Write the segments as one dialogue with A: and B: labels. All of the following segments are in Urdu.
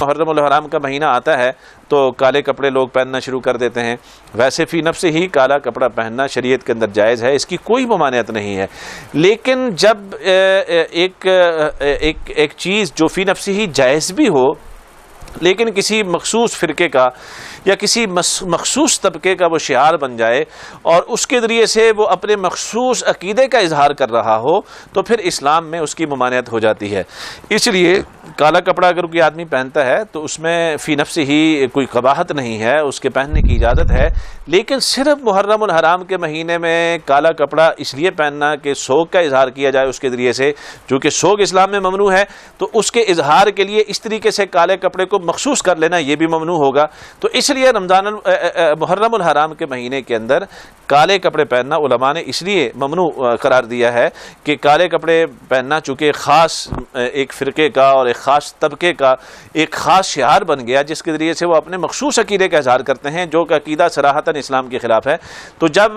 A: محرم الحرام کا مہینہ آتا ہے تو کالے کپڑے لوگ پہننا شروع کر دیتے ہیں. ویسے فی نفس ہی کالا کپڑا پہننا شریعت کے اندر جائز ہے، اس کی کوئی ممانعت نہیں ہے. لیکن جب ایک چیز جو فی نفس ہی جائز بھی ہو لیکن کسی مخصوص فرقے کا یا کسی مخصوص طبقے کا وہ شعار بن جائے اور اس کے ذریعے سے وہ اپنے مخصوص عقیدے کا اظہار کر رہا ہو تو پھر اسلام میں اس کی ممانعت ہو جاتی ہے. اس لیے کالا کپڑا اگر کوئی آدمی پہنتا ہے تو اس میں فی نفس ہی کوئی قباحت نہیں ہے، اس کے پہننے کی اجازت ہے. لیکن صرف محرم الحرام کے مہینے میں کالا کپڑا اس لیے پہننا کہ سوگ کا اظہار کیا جائے اس کے ذریعے سے، چونکہ سوگ اسلام میں ممنوع ہے تو اس کے اظہار کے لیے اس طریقے سے کالے کپڑے کو مخصوص کر لینا یہ بھی ممنوع ہوگا. تو اس لیے محرم الحرام کے مہینے کے اندر کالے کپڑے پہننا علماء نے اس لیے ممنوع قرار دیا ہے کہ کالے کپڑے پہننا چونکہ خاص ایک فرقے کا اور ایک خاص طبقے کا ایک خاص شعار بن گیا جس کے ذریعے سے وہ اپنے مخصوص عقیدے کا اظہار کرتے ہیں جو کہ عقیدہ صراحتاً اسلام کے خلاف ہے. تو جب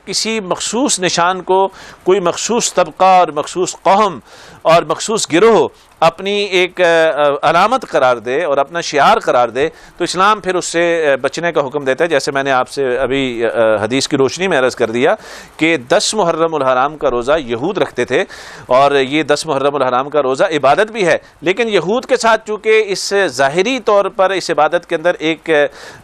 A: کسی مخصوص نشان کو کوئی مخصوص طبقہ اور مخصوص قوم اور مخصوص گروہ اپنی ایک علامت قرار دے اور اپنا شعار قرار دے تو اسلام پھر اس سے بچنے کا حکم دیتا ہے. جیسے میں نے آپ سے ابھی حدیث کی روشنی میں عرض کر دیا کہ 10 محرم الحرام کا روزہ یہود رکھتے تھے اور یہ 10 محرم الحرام کا روزہ عبادت بھی ہے، لیکن یہود کے ساتھ چونکہ اس ظاہری طور پر اس عبادت کے اندر ایک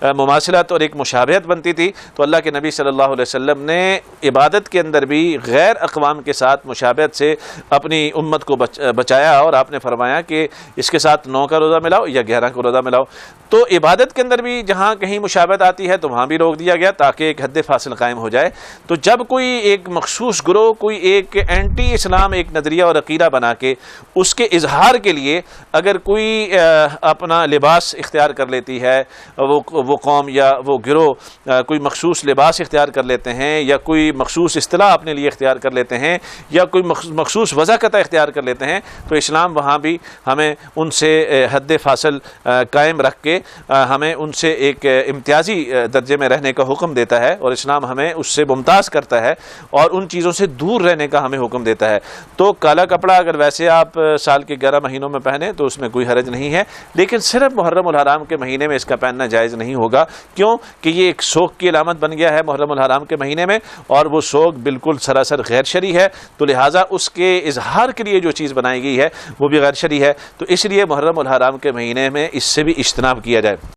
A: مماثلت اور ایک مشابہت بنتی تھی تو اللہ کے نبی صلی اللہ علیہ وسلم نے عبادت کے اندر بھی غیر اقوام کے ساتھ مشابہت سے اپنی امت کو بچایا اور آپ نے فرمایا کہ اس کے ساتھ 9 کا روزہ ملاؤ یا 11 کا روزہ ملاؤ. تو عبادت کے اندر بھی جہاں کہیں مشابہت آتی ہے تو وہاں بھی روک دیا گیا تاکہ ایک حد فاصل قائم ہو جائے. تو جب کوئی ایک مخصوص گروہ کوئی ایک اینٹی اسلام ایک نظریہ اور عقیدہ بنا کے اس کے اظہار کے لیے اگر کوئی اپنا لباس اختیار کر لیتی ہے، وہ قوم یا وہ گروہ کوئی مخصوص لباس اختیار کر لیتے ہیں یا کوئی مخصوص اصطلاح اپنے لیے اختیار کر لیتے ہیں یا کوئی مخصوص وضاحت اختیار کر لیتے ہیں تو اسلام وہاں بھی ہمیں ان سے حد فاصل قائم رکھ کے ہمیں ان سے ایک امتیازی درجے میں رہنے کا حکم دیتا ہے اور اسلام ہمیں اس سے ممتاز کرتا ہے اور ان چیزوں سے دور رہنے کا ہمیں حکم دیتا ہے. تو کالا کپڑا اگر ویسے آپ سال کے 11 مہینوں میں پہنے تو اس میں کوئی حرج نہیں ہے، لیکن صرف محرم الحرام کے مہینے میں اس کا پہننا جائز نہیں ہوگا. کیوں کہ یہ ایک سوگ کی علامت بن گیا ہے محرم الحرام کے مہینے میں اور وہ سوگ بالکل سراسر غیر شرعی ہے تو لہٰذا اس کے اظہار کے لیے جو چیز بنائی گئی ہے وہ بھی غیر شرعی ہے. تو اس لیے محرم الحرام کے مہینے میں اس سے بھی اجتناب کیا جائے.